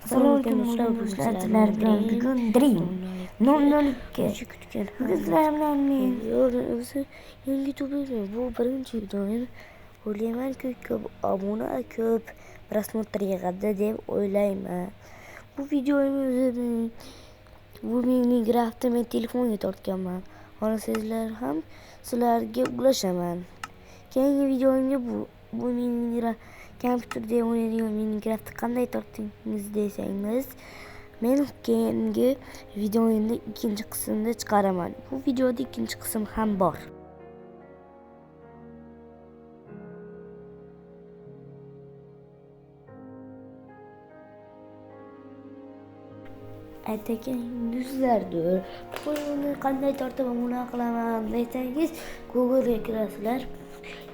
Assalomu alaykum do'stlar, sizlar bilan bugun Dream 002 bugun sizlar bilan men o'zi yangi YouTuber bu birinchi videoyim. O'ylaymanki ko'p obuna, ko'p prosmotr yig'adi deb o'ylayman. Bu videoyim o'zi bu Minecraft'ni men telefonga tortganman. Xohlasanglar ham sizlarga ulashaman. Keyingi videoyimga bu Minecraft kompyuterda o'ynaydigan Minecraft'ni qanday tortingiz desangiz, men keyingi videoyimni ikkinchi qismida chiqaraman. Bu videoda ikkinchi qism ham bor. Aytakan yuzlardir. Bu videoni qanday tortaman, buni qilaman desangiz, Google'ga kirasizlar.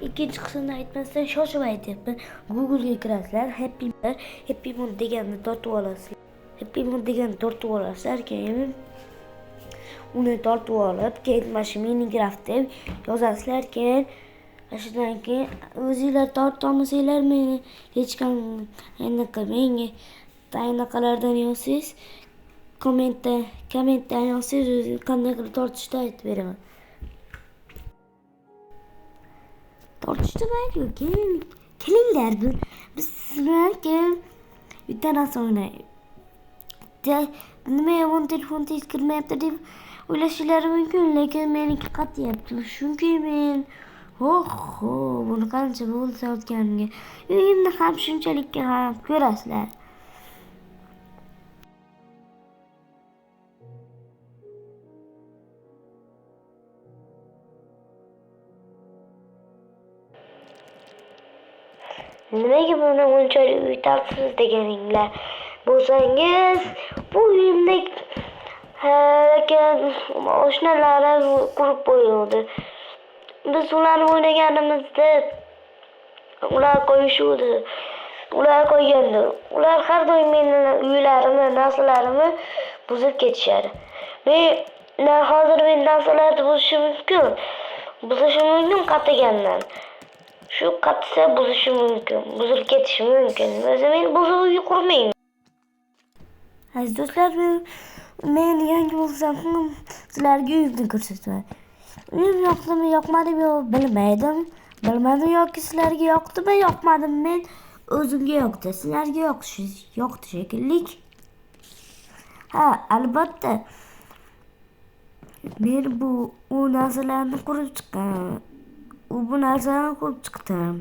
İkinci kısmını aytmasdan shoshib aytyapman. Google'ga kirasizlar, Happy Moon deganni tortib olasizlar. Happy Moon deganni tortib olasizlar, keyin uni tortib olib, keyin mana shu Minecraft deb yozasizlar, keyin shundan keyin o'zingizlar torta olmasanglar meni hech kim menga anaqalardan yozsangiz, kommentdan yozsangiz, qanday qilib tortishni aytib beraman. Tortishni mayli, kelinglar, biz sizlarga bittanas o'ynaylik. Nima yomon telefon tez kirmayapti deb o'ylashingiz mumkin, lekin meniki qatyapti. Chunki men buni qancha bo'ldi sotganimga. Uyimni ham shunchalikka ham ko'rasizlar. Nimaga buni unchalik uyatasiz deganinglar bo'lsangiz, bu uyimda oshnalarim qurib qo'yuvdi. Biz ularni o'ynaganimizda ular qo'yishuvdi. Ular qo'yganda ular har doim mening uylarimni, narsalarimni buzib ketishadi. Hozir men narsalarni buzishi mumkin qatigandan. Shu qatsa buzishi mumkin, buzilib ketishi mumkin. O'zi men buzib uy qurmayman. Aziz do'stlar, men yangi bo'lsam ham sizlarga uyimni ko'rsataman. Uyim yoqdimi, yoqmadimi bilmadim yoki sizlarga yoqdimi, yoqmadimi, men o'zimga yoqdi, sizlarga yoqdi shekilli. Albatta men bu narsalarni qurib chiqqan. Bu narsani qurib chiqdim.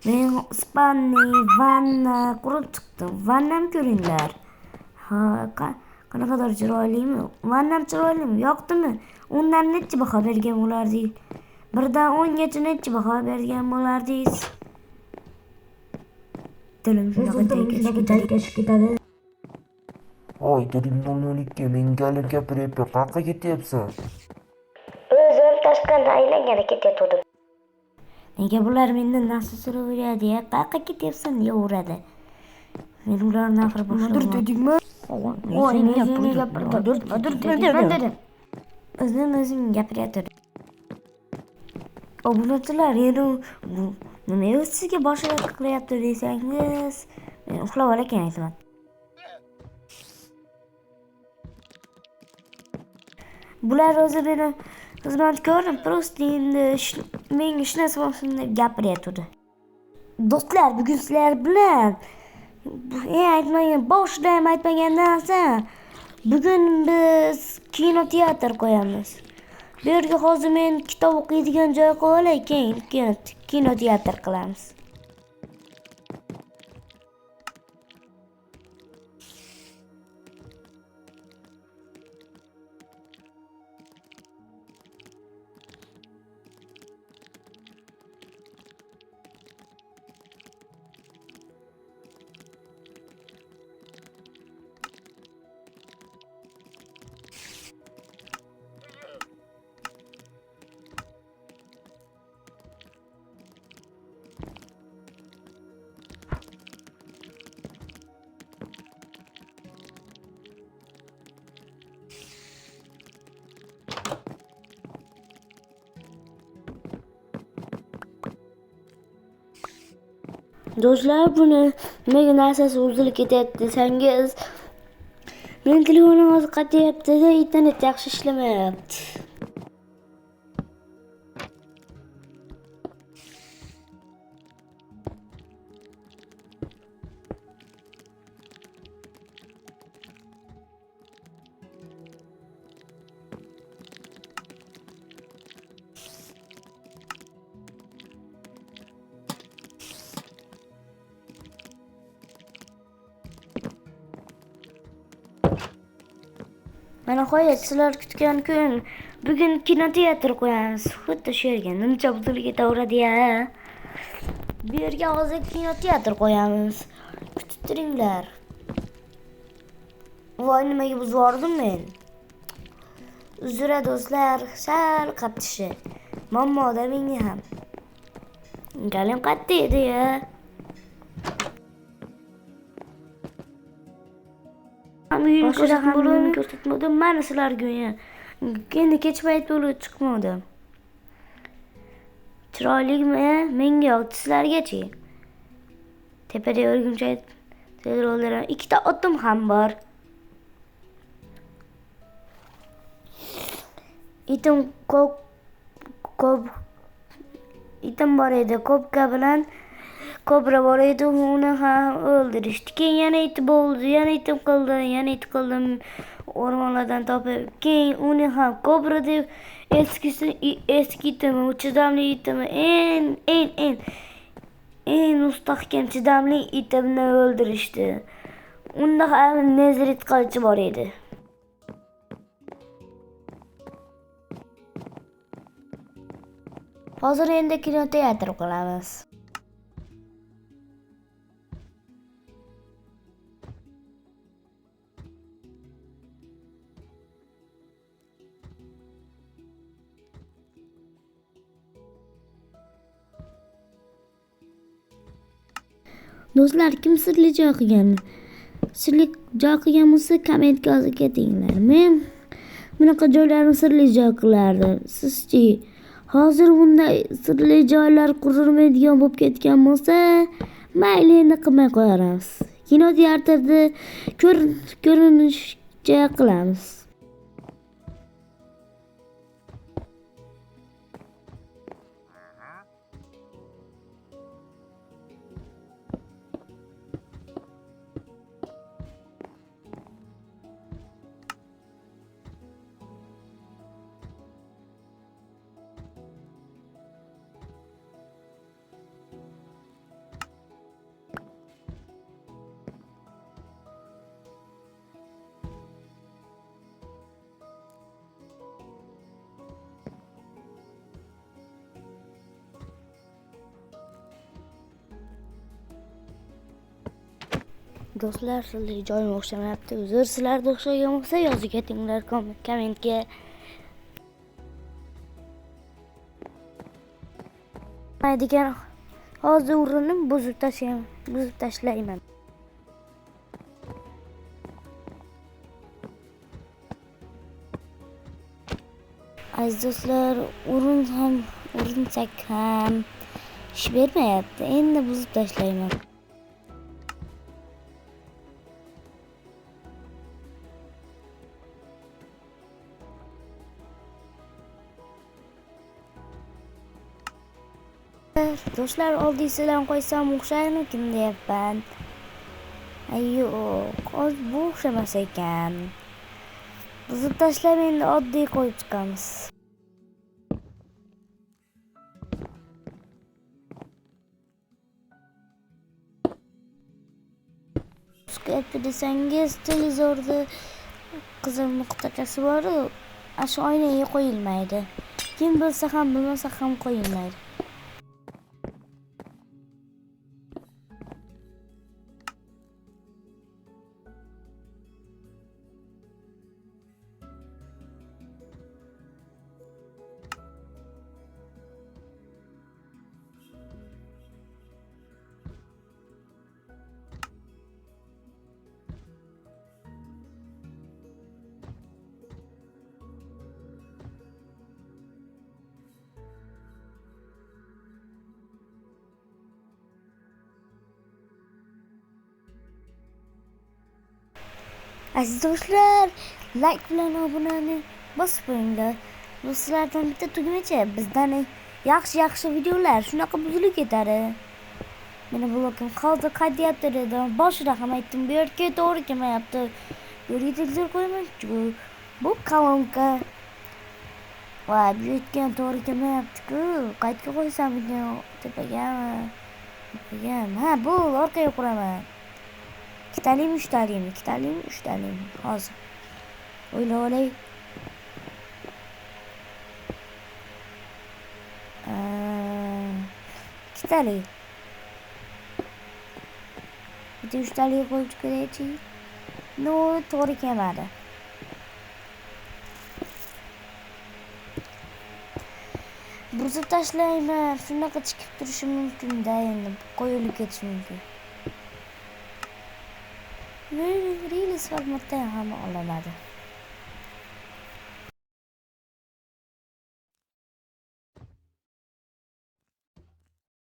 Men spanni, vanna qurib chiqdim. Vannam ko'ringlar. Qanaqadir chiroylimi? Vannam chiroylimi? Yoqdimi? Undan necha baho bergan bo'lardingiz? 1dan 10 gacha necha baho bergan bo'lardingiz? Tilim shunaqa taygash ketadi. Voy, Dream 002, menga olib gapiryapti. Qayerga ketyapsan? O'zim Toshkentdan aylangani ketyaptim. Nega bular mendan narsa so'rayveradi? Qayerga ketyapsan deyaveradi. Men ularni axir boshqa dedingmi? Voy, nega gapirdim? O'zim gapiryapti. Obunachilar, nima sizga boshqa qilyapti desangiz, men uxlab olakan aytaman. Bular o'zi meni xizmatkorim, prosta endi menga hech narsa bo'lsin deb gapiryapti. Do'stlar, bugun sizlar bilan boshida ham aytmagan narsa. Bugun biz kinoteatr qo'yamiz. Bu yerga hozir men kitob o'qiydigan joy qo'yib olay, keyin kinoteatr qilamiz. Do'stlar, buni nimaga narsasi uzilib ketyapti desangiz, men telefonim hozir qatyapti-da, internet yaxshi ishlamayapti. Mana qo'yat, sizlar kutgan kun. Bugun kinoteatr qo'yamiz. Xuddi shu yerga nimcha buzilib ketaveradi-ya. Bu yerga hozir kinoteatr qo'yamiz. Kutib turinglar. Voy, nimaga buzib yubordim men? Uzr do'stlar, sal qattishi. Mammoda menga ham. Galim qattiq edi-ya. Boshqa ko'rsatmadim. Mana sizlarga endi kech payt bo'lib chiqmadim. Chiroyligimi? Menga yoqdi, sizlargachi? Tepada o'rgimchak telefonlar, ikkita otim ham bor. Itim itim bor edi, kobra bor edi, uni ham o'ldirishdi. Keyin yana it bo'ldi, yana itim qildim, o'rmonlardan topib. Keyin uni ham kobra deb eski itimi, chidamli itimi, eng mustahkam chidamli itimni o'ldirishdi. Unda ham nezrit qilichi bor edi. Hozir endi kinoteatr qilamiz. Do'stlar, kim sirli joy qilgan? Sirli joy qilgan bo'lsa, kommentga yozib ketinglar. Men bunaqa joylarni sirli joy qilardim. Sizchi? Hozir bunday sirli joylar qurilmaydigan bo'lib ketgan bo'lsa, mayli, endi qilmay qo'yamiz. Kinoteatrda ko'rinishcha qilamiz. Do'stlar, sizlarga joyim o'xshamayapti. Uzr, sizlarga o'xshagan bo'lsa yozib ketinglar kommentga. Maydigan hozir urinib buzib tashlayman. Aziz do'stlar, urinsak ham ish bermayapti. Endi buzib tashlayman. Do'stlar, oldingizdan qo'ysam o'xshaymikin deyapman. Yo'q, bu o'xshamas ekan. Buzib tashlab endi oddiy qo'yib chiqamiz. Skype desangiz, televizorda qizil nuqtachasi bor, shu oynaga qo'yilmaydi. Kim bilsa ham, bilmasa ham qo'yilmaydi. Aziz do'stlar, like bilan obunani bosib qo'yinglar. Bu sizlardan bitta tugmacha. Bizdan yaxshi videolar shunaqa buzilib ketadi. Meni blogim hozir qaytyapti dedim. Boshida ham aytdim, bu yerga to'g'ri kelmayapti. Bu yerga televizor qo'ymoqchi. Bu kolonka. Voy, bu yerga to'g'ri kelmayapti-ku. Qaytga qo'ysam ekan, tepagami? Ha, bu orqaga quraman. 2 talim, 3 talim, 2 talim, 3 talim. Hozir. O'ylay. 2 talim. Bitta 3 talim qo'yib chiqaraychi. No, to'g'ri kelmadi. Buzib tashlayman. Shunaqa chiqib turishi mumkin-da endi. Qo'yilib ketishi mumkin. Reels formatda ham olinadi.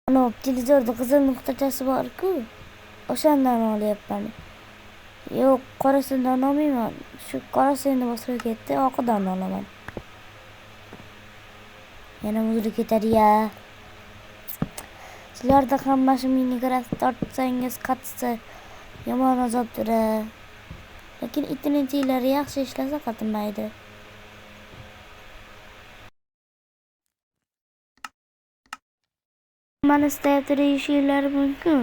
Ana televizorda qizil nuqtachasi bor-ku. O'shandan olyapman. Yo'q, qorasidan olmayman. Shu qorasi endi boshqa ketdi, oqidan olaman. Yana buzilib ketadi-ya. Sizlarda ham mana Minecraft tortsangiz qatsa yomon azobdir. Lekin internetlari yaxshi ishlasa qatmaydi. Mana istayapti deyishingiz mumkin.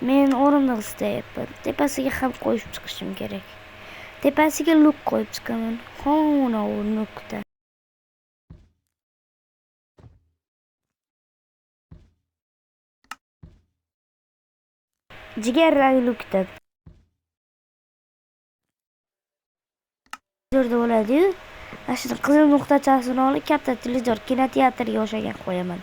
Men o'rindiq istayapman. Tepasiga ham qo'yib chiqishim kerak. Tepasiga luk qo'yib chiqaman. Xona o'rnukda. Jigar rang lukda. Televizorda bo'ladi-yu. Ashuna qizil nuqtachasini olib katta televizor kinoteatrga o'xshagan qo'yaman.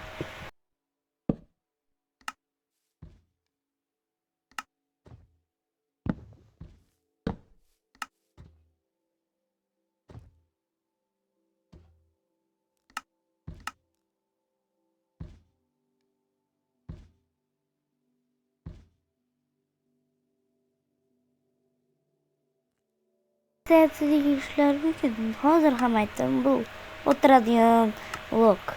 Tepsidagi ishlar mumkin. Hozir ham aytdim, bu o'tiradigan vlog.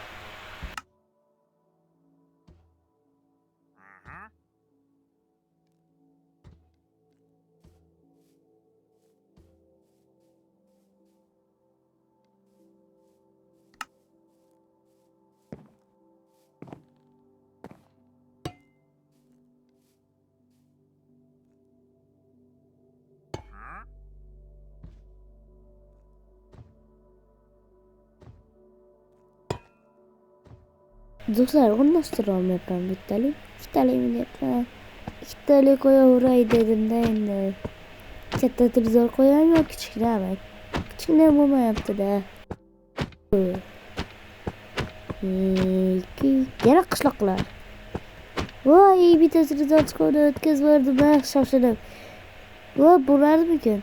Do'stlar, o'rnashtira olmayapman bittalik. 2 talik deyapman. 2 talik qo'yaveray dedim-da endi. Katta televizor qo'yaymi yoki kichikroq? Kichkina bo'lmayapti-da. Yana qishloqlar. Voy, bitta televizor chiqadi, o'tkazib yubordim, shoshilib. Voy, bo'ladimikan?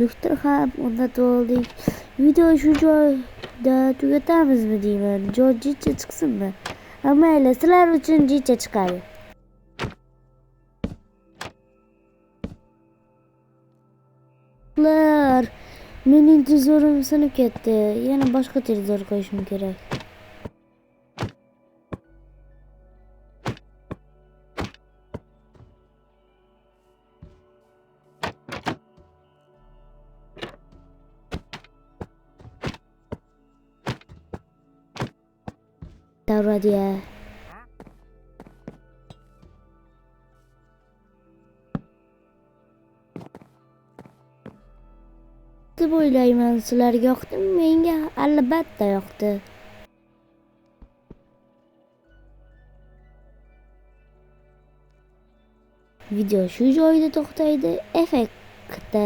Doktor ham o'rnatib oldik. Video shu joyda tugatamizmi deyman. Joy jicha chiqsinmi? Mayli, sizlar uchun jicha chiqadi. Ular mening televizorim sinib ketdi. Yana boshqa televizor qo'yishim kerak. Davradia. deb o'ylayman. Sizlarga yoqdimi? Menga albatta yoqdi. Video shu joyida to'xtaydi. Effektda